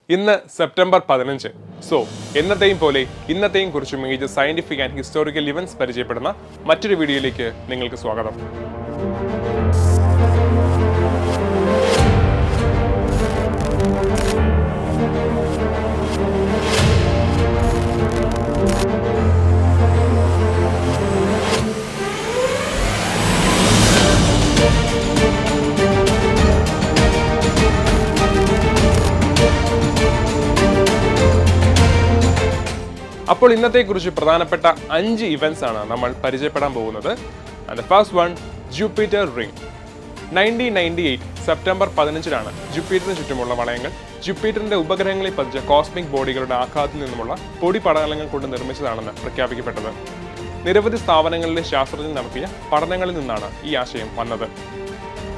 ഇന്ന് September 15. So എന്നത്തെയും പോലെ ഇന്നത്തെയും കുറിച്ച് major scientific and historical events പരിചയപ്പെടുന്ന മറ്റൊരു വീഡിയോയിലേക്ക് നിങ്ങൾക്ക് സ്വാഗതം. അപ്പോൾ ഇന്നത്തെക്കുറിച്ച് പ്രധാനപ്പെട്ട 5 ഇവന്റ്സ് ആണ് നമ്മൾ പരിചയപ്പെടാൻ പോകുന്നത്. And first one, Jupiter ring. 1998 September 15-നാണ് ജൂപ്പിറ്ററിന് ചുറ്റുമുള്ള വളയങ്ങൾ ജൂപ്പിറ്ററിന്റെ ഉപഗ്രഹങ്ങളിൽ പതിച്ച കോസ്മിക് ബോഡികളുടെ ആഘാതത്തിൽ നിന്നുമുള്ള പൊടിപടലങ്ങൾ കൊണ്ട് നിർമ്മിച്ചതാണെന്ന് പ്രഖ്യാപിക്കപ്പെട്ടത്. നിരവധി സ്ഥാപനങ്ങളിലെ ശാസ്ത്രജ്ഞർ നടത്തിയ പഠനങ്ങളിൽ നിന്നാണ് ഈ ആശയം വന്നത്.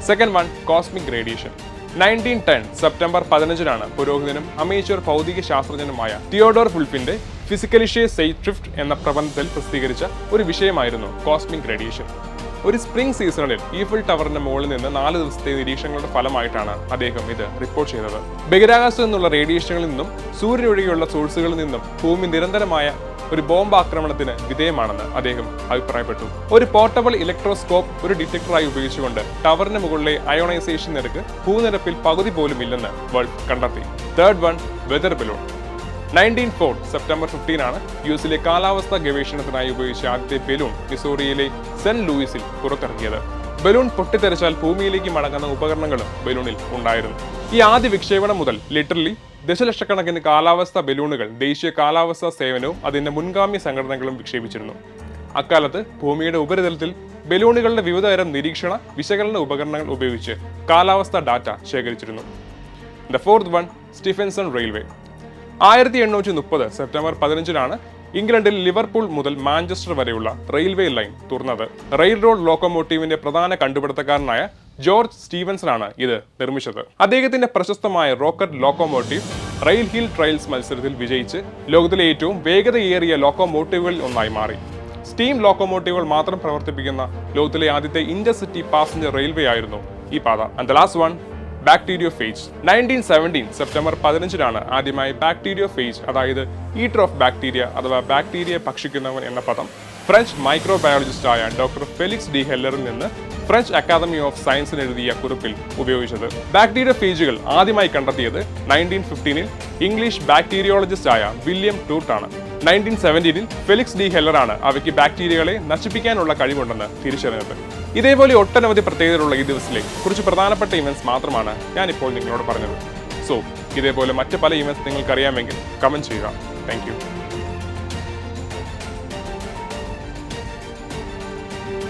Second one, cosmic radiation. 1910 September 15-നാണ് പുരോഹിതനും അമേച്വർ ഭൗതിക ശാസ്ത്രജ്ഞനുമായ തിയോഡോർ വുൾഫിന്റെ ഫിസിക്കലിഷേ സെയ്റ്റ്രിഫ്റ്റ് എന്ന പ്രബന്ധത്തിൽ പ്രസിദ്ധീകരിച്ച ഒരു വിഷയമായിരുന്നു കോസ്മിക് റേഡിയേഷൻ. ഒരു സ്പ്രിംഗ് സീസണിൽ ഈഫിൽ ടവറിന്റെ മുകളിൽ നിന്ന് 4 ദിവസത്തെ നിരീക്ഷണങ്ങളുടെ ഫലമായിട്ടാണ് അദ്ദേഹം ഇത് റിപ്പോർട്ട് ചെയ്തത്. ബഹിരാകാശത്തു നിന്നുള്ള റേഡിയേഷനുകളിൽ നിന്നും സൂര്യൻ ഒഴികെയുള്ള സോഴ്സുകളിൽ നിന്നും ഭൂമി നിരന്തരമായ ഒരു ബോംബ് ആക്രമണത്തിന് വിധേയമാണെന്ന് അദ്ദേഹം അഭിപ്രായപ്പെട്ടു. ഒരു പോർട്ടബിൾ ഇലക്ട്രോസ്കോപ്പ് ഒരു ഡിറ്റക്ടറായി ഉപയോഗിച്ചുകൊണ്ട് ടവറിന് മുകളിലെ അയോണൈസേഷൻ നിരക്ക് ഭൂനിരപ്പിൽ പകുതി പോലും ഇല്ലെന്ന് വൾഫ് കണ്ടെത്തി. Third one, weather balloon. 1904 September 15-നാണ് യുഎസിലെ കാലാവസ്ഥാ ഗവേഷണത്തിനായി ഉപയോഗിച്ച ആദ്യത്തെ ബലൂൺ മിസോറിയിലെ സെന്റ് ലൂയിസിൽ പുറത്തിറങ്ങിയത്. ബലൂൺ പൊട്ടിത്തെറിച്ചാൽ ഭൂമിയിലേക്ക് മടങ്ങുന്ന ഉപകരണങ്ങളും ബലൂണിൽ ഉണ്ടായിരുന്നു. ഈ ആദ്യ വിക്ഷേപണം മുതൽ ലിറ്ററലി ദശലക്ഷക്കണക്കിന് കാലാവസ്ഥാ ബലൂണുകൾ ദേശീയ കാലാവസ്ഥാ സേവനവും അതിന്റെ മുൻഗാമി സംഘടനകളും വിക്ഷേപിച്ചിരുന്നു. അക്കാലത്ത് ഭൂമിയുടെ ഉപരിതലത്തിൽ ബലൂണുകളുടെ വിവിധതരം നിരീക്ഷണ വിശകലന ഉപകരണങ്ങൾ ഉപയോഗിച്ച് കാലാവസ്ഥാ ഡാറ്റ ശേഖരിച്ചിരുന്നു. The fourth one, Stephenson railway. 1830 September 15-നാണ് ഇംഗ്ലണ്ടിൽ ലിവർപൂൾ മുതൽ മാഞ്ചസ്റ്റർ വരെയുള്ള റെയിൽവേ ലൈൻ തുറന്നത്. റെയിൽ റോഡ് ലോക്കോമോട്ടീവിന്റെ പ്രധാന കണ്ടുപിടുത്തക്കാരനായ ജോർജ് സ്റ്റീവൻസൺ ആണ് ഇത് നിർമ്മിച്ചത്. അദ്ദേഹത്തിന്റെ പ്രശസ്തമായ റോക്കറ്റ് ലോക്കോമോട്ടീവ് റെയിൽ ഹിൽ ട്രയൽസ് മത്സരത്തിൽ വിജയിച്ച് ലോകത്തിലെ ഏറ്റവും വേഗതയേറിയ ലോക്കോമോട്ടീവുകളിൽ ഒന്നായി മാറി. സ്റ്റീം ലോക്കോമോട്ടീവുകൾ മാത്രം പ്രവർത്തിപ്പിക്കുന്ന ലോകത്തിലെ ആദ്യത്തെ ഇന്റർസിറ്റി പാസഞ്ചർ റെയിൽവേ ആയിരുന്നു ഈ പാത. And the last one, bacteriophage. 1917 September 15-നാണ് ആദ്യമായി ബാക്ടീരിയോഫേജ്, അതായത് ഈറ്റർ ഓഫ് ബാക്ടീരിയ അഥവാ ബാക്ടീരിയ ഭക്ഷിക്കുന്നവൻ എന്ന പദം ഫ്രഞ്ച് മൈക്രോബയോളജിസ്റ്റായ ഡോക്ടർ ഫെലിക്സ് ഡി ഹെല്ലറിൽ നിന്ന് ഫ്രഞ്ച് അക്കാദമി ഓഫ് സയൻസിന് എഴുതിയ കുറിപ്പിൽ ഉപയോഗിച്ചത്. ബാക്ടീരിയോഫേജുകൾ ആദ്യമായി കണ്ടെത്തിയത് 1915-ൽ ഇംഗ്ലീഷ് ബാക്ടീരിയോളജിസ്റ്റ് ആയ വില്യം ടൂർട്ട് ആണ്. 1917-ൽ ഫെലിക്സ് ഡി ഹെല്ലറാണ് അവയ്ക്ക് ബാക്ടീരിയകളെ നശിപ്പിക്കാനുള്ള കഴിവുണ്ടെന്ന് തിരിച്ചറിഞ്ഞത്. ഇതേപോലെ ഒട്ടനവധി പ്രത്യേകതകളുള്ള ഈ ദിവസത്തിലെ കുറച്ച് പ്രധാനപ്പെട്ട ഇവന്റ്സ് മാത്രമാണ് ഞാനിപ്പോൾ നിങ്ങളോട് പറഞ്ഞത്. സോ ഇതേപോലെ മറ്റ് പല ഇവന്റ്സ് നിങ്ങൾക്ക് അറിയാമെങ്കിൽ കമന്റ് ചെയ്യുക. Thank you.